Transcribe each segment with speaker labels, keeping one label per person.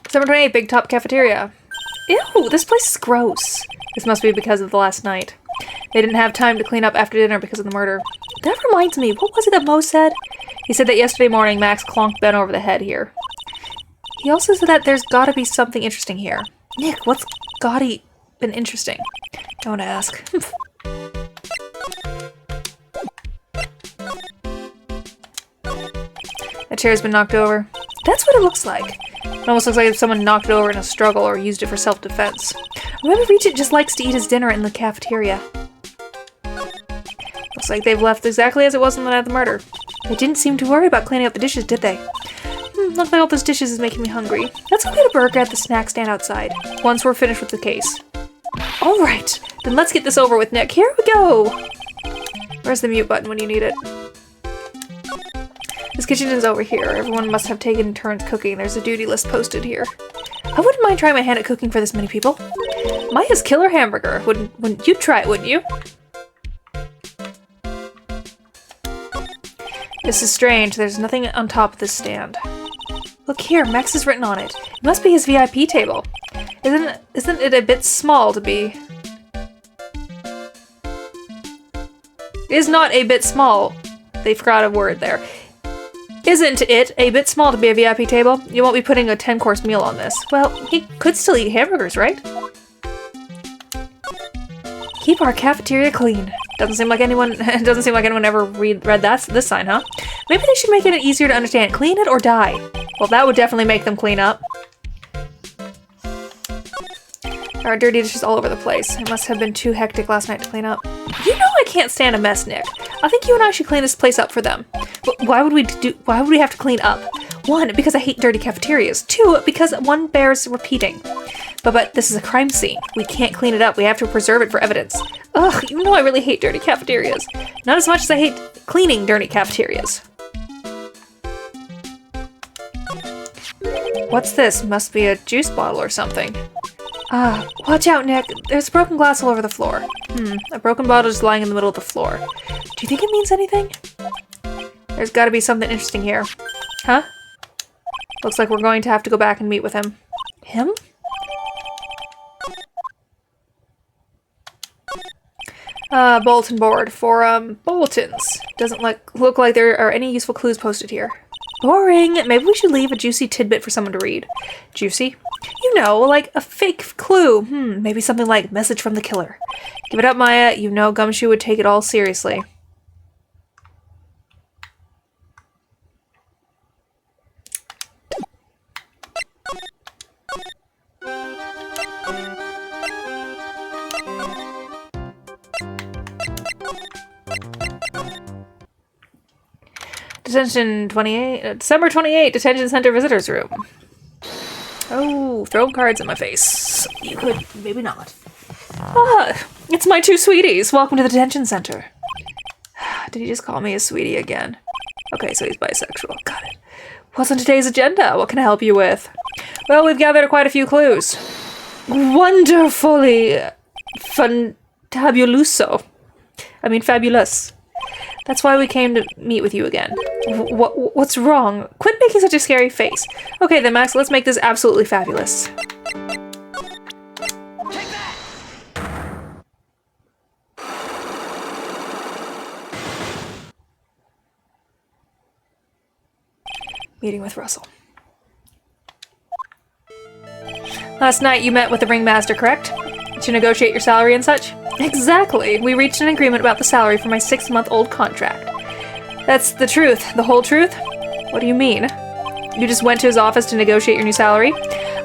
Speaker 1: December 28th, Big Top Cafeteria. Ew, this place is gross. This must be because of the last night. They didn't have time to clean up after dinner because of the murder. That reminds me, what was it that Mo said? He said that yesterday morning Max clonked Ben over the head here. He also said that there's gotta be something interesting here. Nick, what's gotta been interesting? Don't ask. That chair's been knocked over. That's what it looks like. It almost looks like if someone knocked it over in a struggle or used it for self-defense. Remember, Regent just likes to eat his dinner in the cafeteria. Looks like they've left exactly as it was on the night of the murder. They didn't seem to worry about cleaning up the dishes, did they? Looks like all those dishes is making me hungry. Let's go get a burger at the snack stand outside, once we're finished with the case. Alright, then let's get this over with, Nick. Here we go! Where's the mute button when you need it? This kitchen is over here. Everyone must have taken turns cooking. There's a duty list posted here. I wouldn't mind trying my hand at cooking for this many people. Maya's killer hamburger. Wouldn't you try it, wouldn't you? This is strange. There's nothing on top of this stand. Look here, Max is written on it. It must be his VIP table. Isn't it a bit small to be... It is not a bit small. They forgot a word there. Isn't it a bit small to be a VIP table? You won't be putting a 10-course meal on this. Well, he could still eat hamburgers, right? Keep our cafeteria clean. Doesn't seem like anyone ever read this sign, huh? Maybe they should make it easier to understand. Clean it or die. Well, that would definitely make them clean up. There are dirty dishes all over the place. It must have been too hectic last night to clean up. You know I can't stand a mess, Nick. I think you and I should clean this place up for them. But why would we have to clean up? 1, because I hate dirty cafeterias. 2, because one bears repeating. But this is a crime scene. We can't clean it up. We have to preserve it for evidence. Ugh, you know I really hate dirty cafeterias. Not as much as I hate cleaning dirty cafeterias. What's this? Must be a juice bottle or something. Ah, watch out, Nick. There's broken glass all over the floor. A broken bottle is lying in the middle of the floor. Do you think it means anything? There's gotta be something interesting here. Huh? Looks like we're going to have to go back and meet with him. Him? Bulletin board for, bulletins. Doesn't look like there are any useful clues posted here. Boring! Maybe we should leave a juicy tidbit for someone to read. Juicy? You know, like a fake clue. Maybe something like message from the killer. Give it up, Maya. You know Gumshoe would take it all seriously. Detention 28, December 28, Detention Center Visitors Room. Oh, throwing cards in my face. You could, maybe not. Ah, it's my 2 sweeties. Welcome to the detention center. Did he just call me a sweetie again? Okay, so he's bisexual. Got it. What's on today's agenda? What can I help you with? Well, we've gathered quite a few clues. Wonderfully fantabuloso. I mean, fabulous. That's why we came to meet with you again. What's wrong? Quit making such a scary face. Okay then, Max, let's make this absolutely fabulous. Take that! Meeting with Russell. Last night you met with the ringmaster, correct? To negotiate your salary and such? Exactly. We reached an agreement about the salary for my 6-month-old contract. That's the truth. The whole truth? What do you mean? You just went to his office to negotiate your new salary?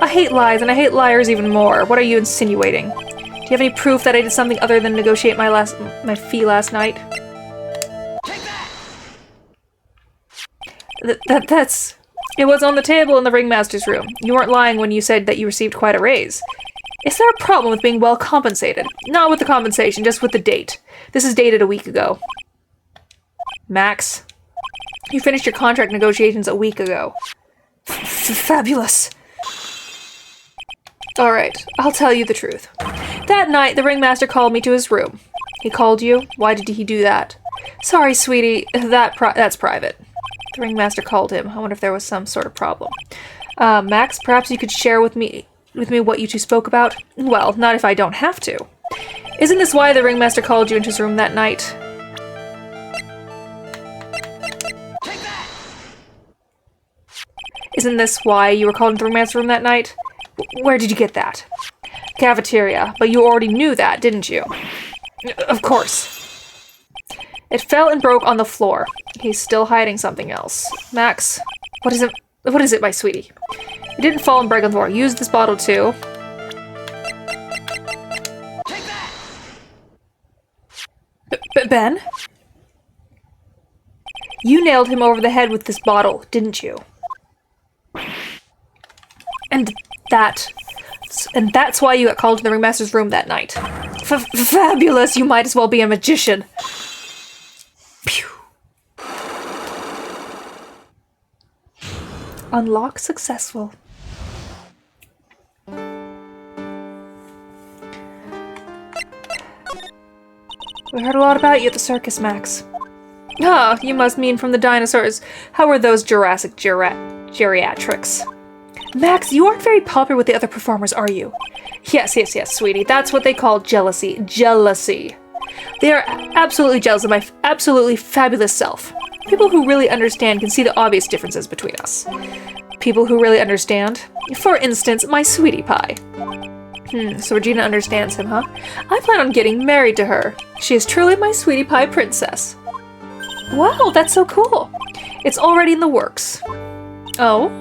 Speaker 1: I hate lies, and I hate liars even more. What are you insinuating? Do you have any proof that I did something other than negotiate my fee last night? Take that! That's... It was on the table in the ringmaster's room. You weren't lying when you said that you received quite a raise. Is there a problem with being well compensated? Not with the compensation, just with the date. This is dated a week ago. Max, you finished your contract negotiations a week ago. Fabulous. Alright, I'll tell you the truth. That night, the ringmaster called me to his room. He called you? Why did he do that? Sorry, sweetie. That's private. The ringmaster called him. I wonder if there was some sort of problem. Max, perhaps you could share with me what you two spoke about? Well, not if I don't have to. Isn't this why the ringmaster called you into his room that night?
Speaker 2: Take that!
Speaker 1: Isn't this why you were called into the ringmaster's room that night? Where did you get that? Cafeteria. But you already knew that, didn't you? Of course. It fell and broke on the floor. He's still hiding something else. Max, what is it? What is it, my sweetie? It didn't fall and break on the floor. Use this bottle too.
Speaker 2: Take that!
Speaker 1: Ben? You nailed him over the head with this bottle, didn't you? And that's why you got called to the ringmaster's room that night. Fabulous! You might as well be a magician. Pew. Unlock successful. We heard a lot about you at the circus, Max. Ah, you must mean from the dinosaurs. How were those Jurassic geriatrics? Max, you aren't very popular with the other performers, are you? Yes, sweetie. That's what they call jealousy. Jealousy. They are absolutely jealous of my absolutely fabulous self. People who really understand can see the obvious differences between us. People who really understand? For instance, my sweetie pie. So Regina understands him, huh? I plan on getting married to her. She is truly my sweetie pie princess. Wow, that's so cool. It's already in the works. Oh?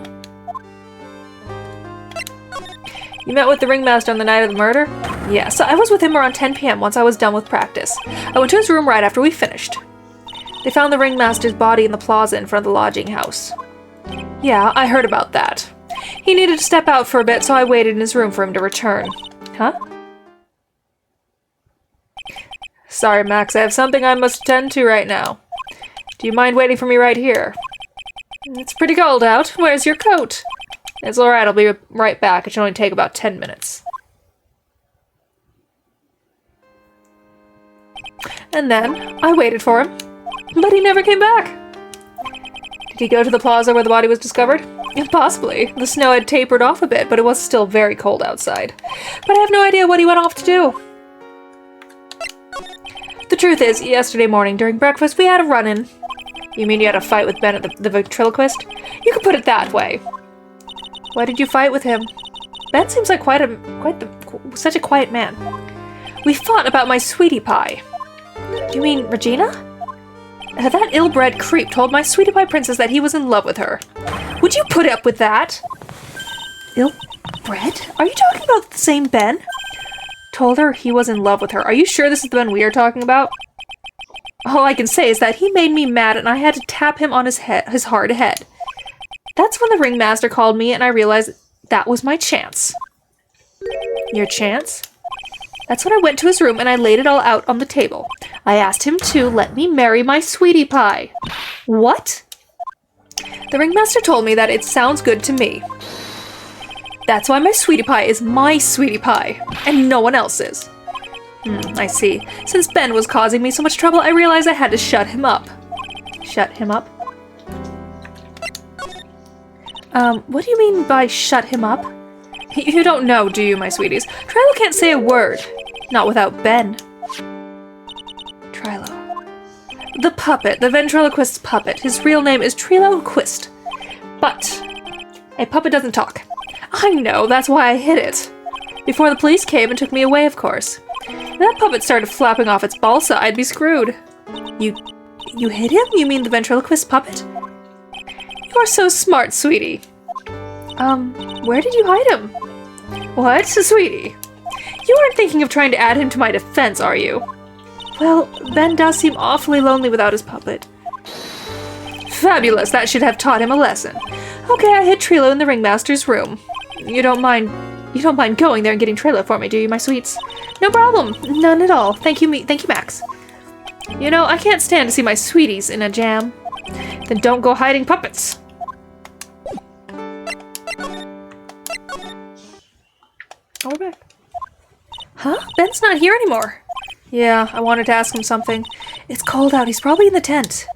Speaker 1: You met with the ringmaster on the night of the murder? Yes, I was with him around 10 p.m. once I was done with practice. I went to his room right after we finished. They found the ringmaster's body in the plaza in front of the lodging house. Yeah, I heard about that. He needed to step out for a bit, so I waited in his room for him to return. Huh? Sorry, Max, I have something I must attend to right now. Do you mind waiting for me right here? It's pretty cold out. Where's your coat? It's alright, I'll be right back. It should only take about 10 minutes. And then, I waited for him. But he never came back. Did he go to the plaza where the body was discovered? Possibly. The snow had tapered off a bit, but it was still very cold outside. But I have no idea what he went off to do. The truth is, yesterday morning during breakfast, we had a run-in. You mean you had a fight with Ben at the ventriloquist? You could put it that way. Why did you fight with him? Ben seems like such a quiet man. We fought about my sweetie pie. You mean Regina? That ill-bred creep told my sweetie pie princess that he was in love with her. Would you put up with that? Ill-bred? Are you talking about the same Ben? Told her he was in love with her. Are you sure this is the Ben we are talking about? All I can say is that he made me mad and I had to tap him on his hard head. That's when the ringmaster called me and I realized that was my chance. Your chance? That's when I went to his room and I laid it all out on the table. I asked him to let me marry my sweetie pie. What? The ringmaster told me that it sounds good to me. That's why my sweetie pie is my sweetie pie, and no one else's. I see. Since Ben was causing me so much trouble, I realized I had to shut him up. Shut him up? What do you mean by shut him up? You don't know, do you, my sweeties? Trilo can't say a word. Not without Ben. Trilo. The puppet, the ventriloquist's puppet. His real name is Trilo Quist. But a puppet doesn't talk. I know, that's why I hid it. Before the police came and took me away, of course. If that puppet started flapping off its balsa, I'd be screwed. You hid him? You mean the ventriloquist puppet? You are so smart, sweetie. Where did you hide him? What? Sweetie? You aren't thinking of trying to add him to my defense, are you? Well, Ben does seem awfully lonely without his puppet. Fabulous, that should have taught him a lesson. Okay, I hid Trilo in the ringmaster's room. You don't mind going there and getting Trilo for me, do you, my sweets? No problem, none at all. Thank you, Max. You know, I can't stand to see my sweeties in a jam. Then don't go hiding puppets. Oh, we're back. Huh? Ben's not here anymore. Yeah, I wanted to ask him something. It's cold out. He's probably in the tent.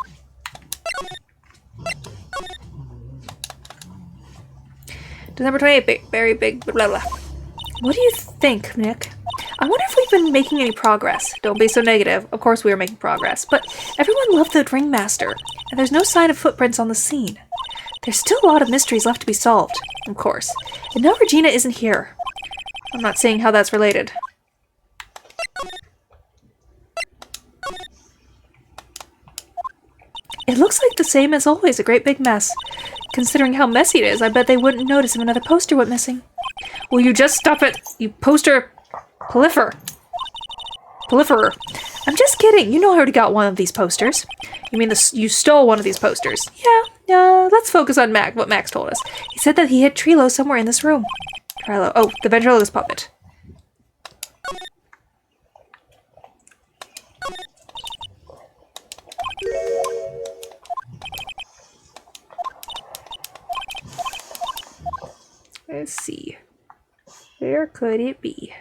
Speaker 1: December 28th, very big, blah, blah. What do you think, Nick? I wonder if we've been making any progress. Don't be so negative. Of course we are making progress. But everyone loved the ringmaster, and there's no sign of footprints on the scene. There's still a lot of mysteries left to be solved, of course. And now Regina isn't here. I'm not seeing how that's related. It looks like the same as always, a great big mess. Considering how messy it is, I bet they wouldn't notice if another poster went missing. Will you just stop it, you poster proliferer? I'm just kidding. You know I already got one of these posters. You mean you stole one of these posters? Yeah, let's focus on what Max told us. He said that he hid Trilo somewhere in this room. Trilo. Oh, the ventriloquist puppet. Let's see. Where could it be?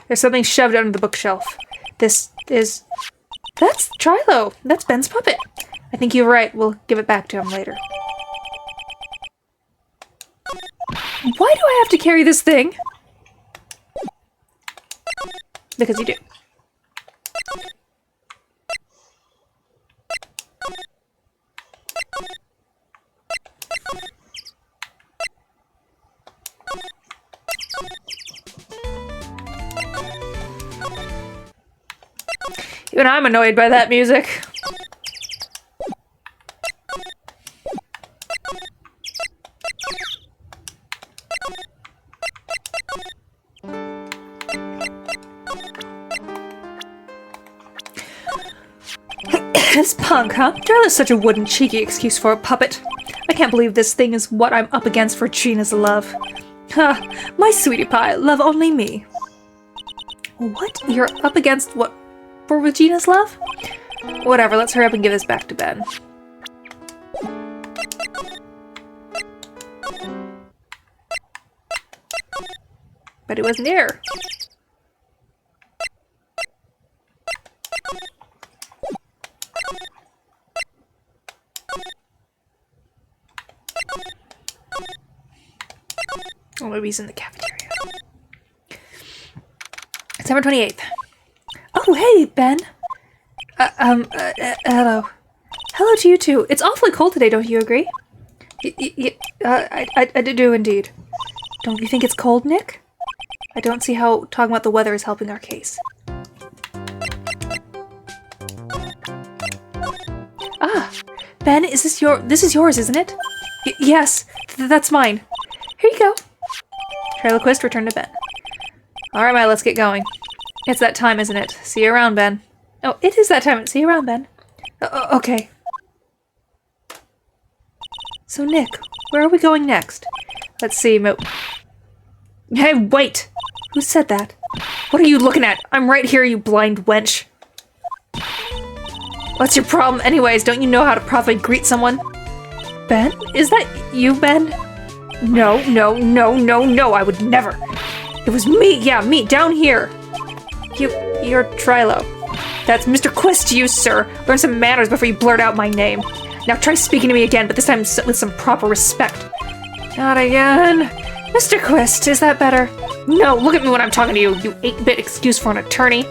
Speaker 1: There's something shoved under the bookshelf. That's Trilo. That's Ben's puppet. I think you're right. We'll give it back to him later. Why do I have to carry this thing? Because you do. Even I'm annoyed by that music. This punk, huh? Trilo's such a wooden, cheeky excuse for a puppet. I can't believe this thing is what I'm up against for Gina's love. Ha! My sweetie pie, love only me. What? You're up against what? For Regina's love? Whatever, let's hurry up and give this back to Ben. But it wasn't here. Oh, maybe he's in the cafeteria. December 28th. Oh, hey, Ben. Hello. Hello to you too. It's awfully cold today, don't you agree? I do indeed. Don't you think it's cold, Nick? I don't see how talking about the weather is helping our case. Ah, Ben, this is yours, isn't it? Yes, that's mine. Here you go. Triloquist, return to Ben. Alright, let's get going. It's that time, isn't it? See you around, Ben. Oh, it is that time. See you around, Ben. Okay. So, Nick, where are we going next? Let's see, Hey, wait! Who said that? What are you looking at? I'm right here, you blind wench. What's your problem anyways? Don't you know how to properly greet someone? Ben? Is that you, Ben? No, I would never. It was me, yeah, me, down here. You're Trilo. That's Mr. Quist to you, sir. Learn some manners before you blurt out my name. Now try speaking to me again, but this time with some proper respect. Not again. Mr. Quist, is that better? No, look at me when I'm talking to you, you 8-bit excuse for an attorney.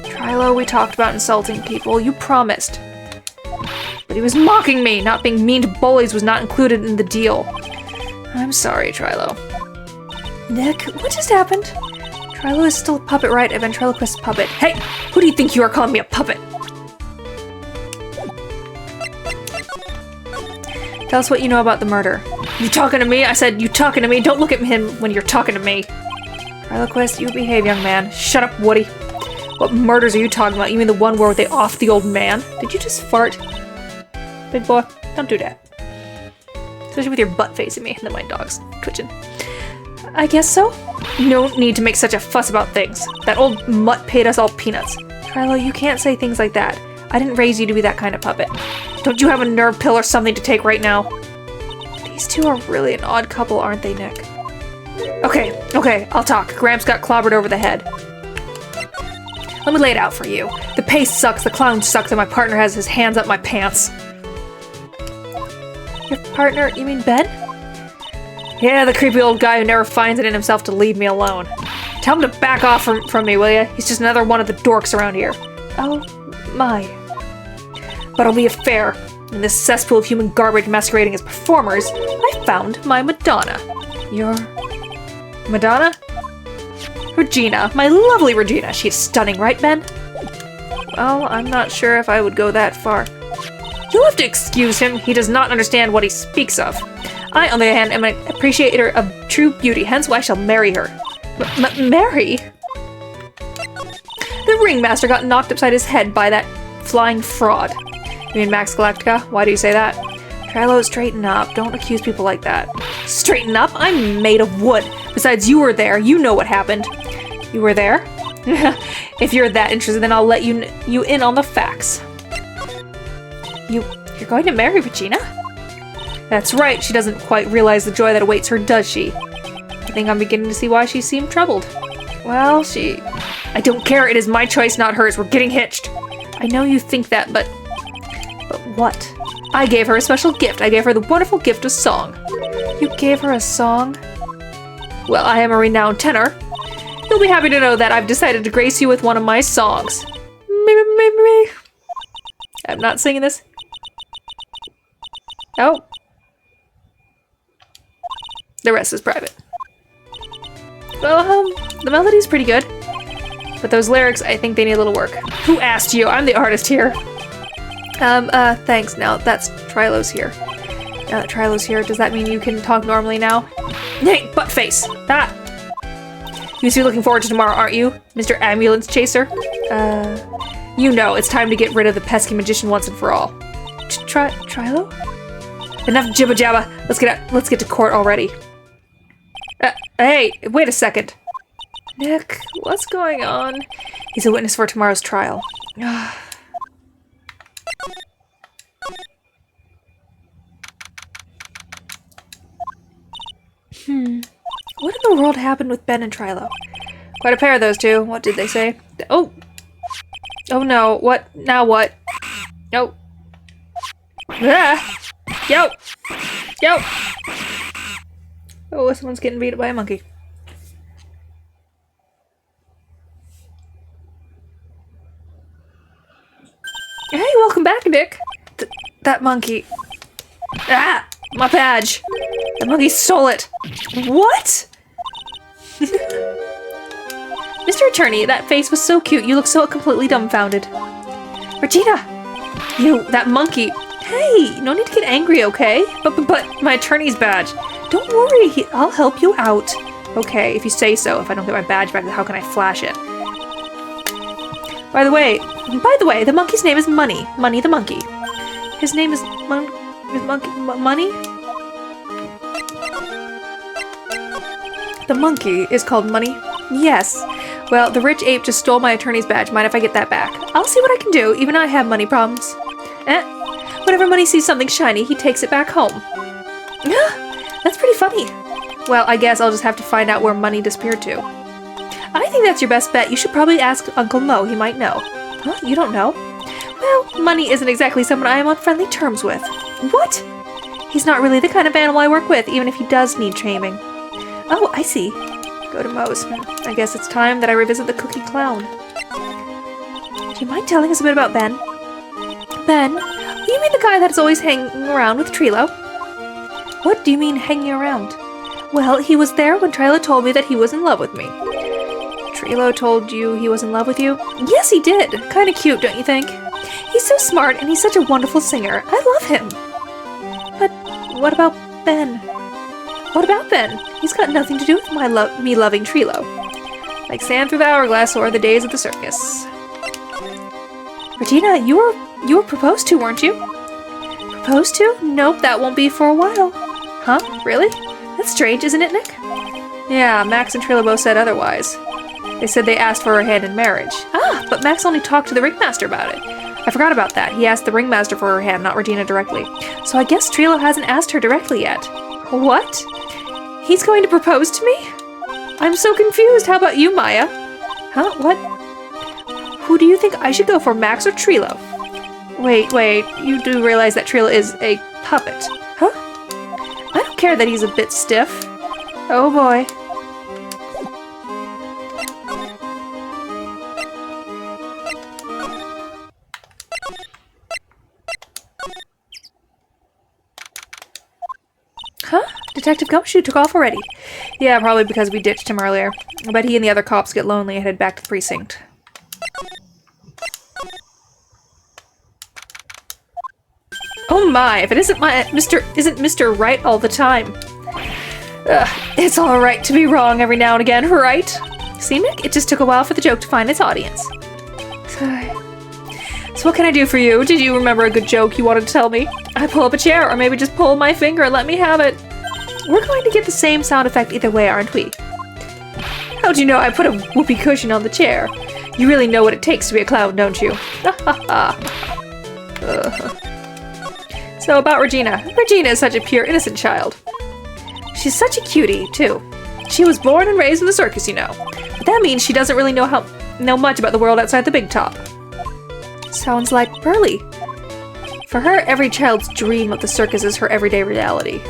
Speaker 1: Trilo, we talked about insulting people. You promised. But he was mocking me. Not being mean to bullies was not included in the deal. I'm sorry, Trilo. Nick, what just happened? Trilo is still a puppet, right? A ventriloquist puppet. Hey, who do you think you are calling me a puppet? Tell us what you know about the murder. You talking to me? I said, you talking to me? Don't look at him when you're talking to me. Triloquist, you behave, young man. Shut up, Woody. What murders are you talking about? You mean the one where they offed the old man? Did you just fart? Big boy, don't do that. Especially with your butt facing me. And then my dog's twitching. I guess so. No need to make such a fuss about things. That old mutt paid us all peanuts. Trilo, you can't say things like that. I didn't raise you to be that kind of puppet. Don't you have a nerve pill or something to take right now? These two are really an odd couple, aren't they, Nick? Okay, I'll talk. Gramps got clobbered over the head. Let me lay it out for you. The pace sucks, the clown sucks, and my partner has his hands up my pants. Your partner? You mean Ben? Yeah, the creepy old guy who never finds it in himself to leave me alone. Tell him to back off from me, will ya? He's just another one of the dorks around here. Oh, my. But it'll be a fair. In this cesspool of human garbage masquerading as performers, I found my Madonna. Your... Madonna? Regina. My lovely Regina. She's stunning, right, Ben? Well, I'm not sure if I would go that far. You'll have to excuse him. He does not understand what he speaks of. I, on the other hand, am an appreciator of true beauty, hence why I shall marry her. Marry? The ringmaster got knocked upside his head by that flying fraud. You mean Max Galactica? Why do you say that? Trilo, straighten up. Don't accuse people like that. Straighten up? I'm made of wood. Besides, you were there. You know what happened. You were there? If you're that interested, then I'll let you in on the facts. You're going to marry Regina? That's right. She doesn't quite realize the joy that awaits her, does she? I think I'm beginning to see why she seemed troubled. Well, I don't care. It is my choice, not hers. We're getting hitched. I know you think that, but what? I gave her a special gift. I gave her the wonderful gift of song. You gave her a song? Well, I am a renowned tenor. You'll be happy to know that I've decided to grace you with one of my songs. Me. I'm not singing this. Oh. The rest is private. Well, the melody's pretty good. But those lyrics, I think they need a little work. Who asked you? I'm the artist here. Thanks. Now that's Trilo's here. Now that Trilo's here, does that mean you can talk normally now? Hey, buttface! Ah! You two looking forward to tomorrow, aren't you, Mr. Ambulance Chaser? You know, it's time to get rid of the pesky magician once and for all. Trilo? Enough jibba jabba. Let's get to court already. Hey, wait a second. Nick, what's going on? He's a witness for tomorrow's trial. What in the world happened with Ben and Trilo? Quite a pair of those two. What did they say? Oh! Oh no, what? Now what? No. Ah! Yo! Oh, someone's getting beat up by a monkey. Hey, welcome back, Nick! That monkey... Ah! My badge! The monkey stole it! What?! Mr. Attorney, that face was so cute. You look so completely dumbfounded. Regina! You, that monkey... Hey, no need to get angry, okay? But my attorney's badge. Don't worry, I'll help you out. Okay, if you say so. If I don't get my badge back, how can I flash it? By the way, the monkey's name is Money. Money the monkey. His name is Money? The monkey is called Money? Yes. Well, the rich ape just stole my attorney's badge. Mind if I get that back? I'll see what I can do. Even I have money problems. Whenever Money sees something shiny, he takes it back home. That's pretty funny. Well, I guess I'll just have to find out where Money disappeared to. I think that's your best bet. You should probably ask Uncle Mo. He might know. Huh? You don't know? Well, Money isn't exactly someone I am on friendly terms with. What? He's not really the kind of animal I work with, even if he does need taming. Oh, I see. Go to Mo's. I guess it's time that I revisit the Cookie Clown. Do you mind telling us a bit about Ben? Ben? You mean the guy that's always hanging around with Trilo? What do you mean, hanging around? Well, he was there when Trilo told me that he was in love with me. Trilo told you he was in love with you? Yes, he did. Kinda cute, don't you think? He's so smart and he's such a wonderful singer. I love him. But what about Ben? What about Ben? He's got nothing to do with me loving Trilo. Like sand through the hourglass or the days of the circus. Regina, you were proposed to, weren't you? Proposed to? Nope, that won't be for a while. Huh? Really? That's strange, isn't it, Nick? Yeah, Max and Trilo both said otherwise. They said they asked for her hand in marriage. Ah, but Max only talked to the ringmaster about it. I forgot about that. He asked the ringmaster for her hand, not Regina directly. So I guess Trilo hasn't asked her directly yet. What? He's going to propose to me? I'm so confused. How about you, Maya? Huh? What? Who do you think I should go for, Max or Trilo? Wait. You do realize that Trilo is a puppet, huh? I don't care that he's a bit stiff. Oh boy. Huh? Detective Gumshoe took off already. Yeah, probably because we ditched him earlier. I bet he and the other cops get lonely and head back to the precinct. Oh my, if it isn't Mr. Wright all the time. It's alright to be wrong every now and again, right? See, Nick? It just took a while for the joke to find its audience. So what can I do for you? Did you remember a good joke you wanted to tell me? I pull up a chair, or maybe just pull my finger and let me have it. We're going to get the same sound effect either way, aren't we? How'd you know I put a whoopee cushion on the chair? You really know what it takes to be a clown, don't you? So about Regina. Regina is such a pure, innocent child. She's such a cutie, too. She was born and raised in the circus, you know. But that means she doesn't really know much about the world outside the big top. Sounds like Pearly. For her, every child's dream of the circus is her everyday reality.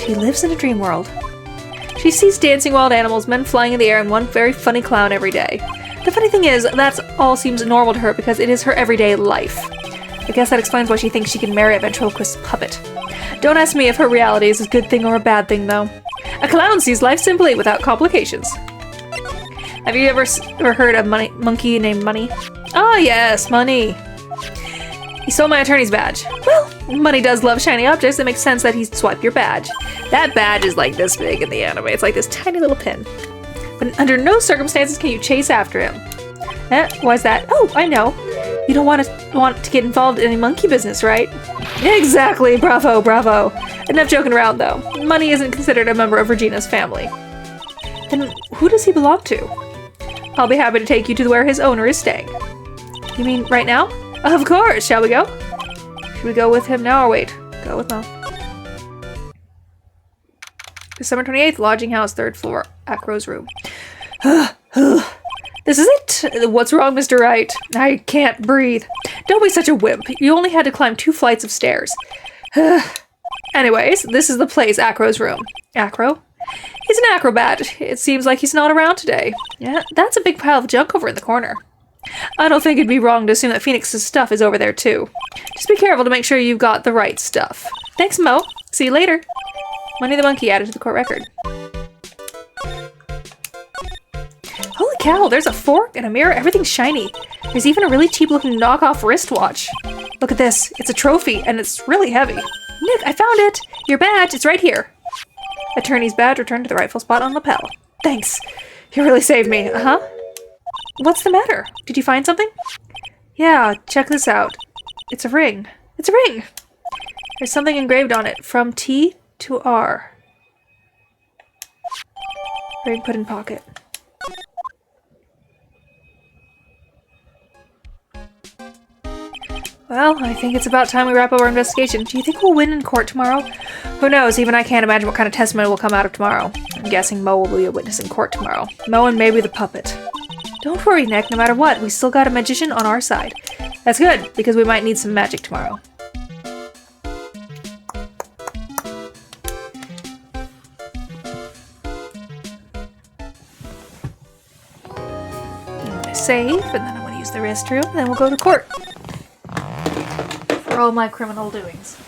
Speaker 1: She lives in a dream world. She sees dancing wild animals, men flying in the air, and one very funny clown every day. The funny thing is, that all seems normal to her because it is her everyday life. I guess that explains why she thinks she can marry a ventriloquist puppet. Don't ask me if her reality is a good thing or a bad thing, though. A clown sees life simply, without complications. Have you ever heard of monkey named Money? Ah, yes, Money. He stole my attorney's badge. Well, Money does love shiny objects. It makes sense that he'd swipe your badge. That badge is like this big in the anime. It's like this tiny little pin. But under no circumstances can you chase after him. Why's that? Oh, I know. You don't want to get involved in any monkey business, right? Exactly. Bravo. Enough joking around, though. Money isn't considered a member of Regina's family. Then who does he belong to? I'll be happy to take you to where his owner is staying. You mean right now? Of course. Shall we go? Should we go with him now or wait? Go with Mo. December 28th, lodging house, 3rd floor, Acro's room. This is it? What's wrong, Mr. Wright? I can't breathe. Don't be such a wimp. You only had to climb 2 flights of stairs. Anyways, this is the place, Acro's room. Acro? He's an acrobat. It seems like he's not around today. Yeah, that's a big pile of junk over in the corner. I don't think it'd be wrong to assume that Phoenix's stuff is over there too. Just be careful to make sure you've got the right stuff. Thanks, Mo. See you later. Money the Monkey added to the court record. Holy cow, there's a fork and a mirror. Everything's shiny. There's even a really cheap-looking knockoff wristwatch. Look at this. It's a trophy, and it's really heavy. Nick, I found it. Your badge. It's right here. Attorney's badge returned to the rightful spot on lapel. Thanks. You really saved me. Uh-huh. What's the matter? Did you find something? Yeah, check this out. It's a ring. It's a ring! There's something engraved on it. From T to R. Ring put in pocket. Well, I think it's about time we wrap up our investigation. Do you think we'll win in court tomorrow? Who knows? Even I can't imagine what kind of testimony will come out of tomorrow. I'm guessing Mo will be a witness in court tomorrow. Mo and maybe the puppet. Don't worry, Nick. No matter what, we still got a magician on our side. That's good, because we might need some magic tomorrow. I'm gonna save, and then I'm gonna use the restroom, and then we'll go to court for all my criminal doings.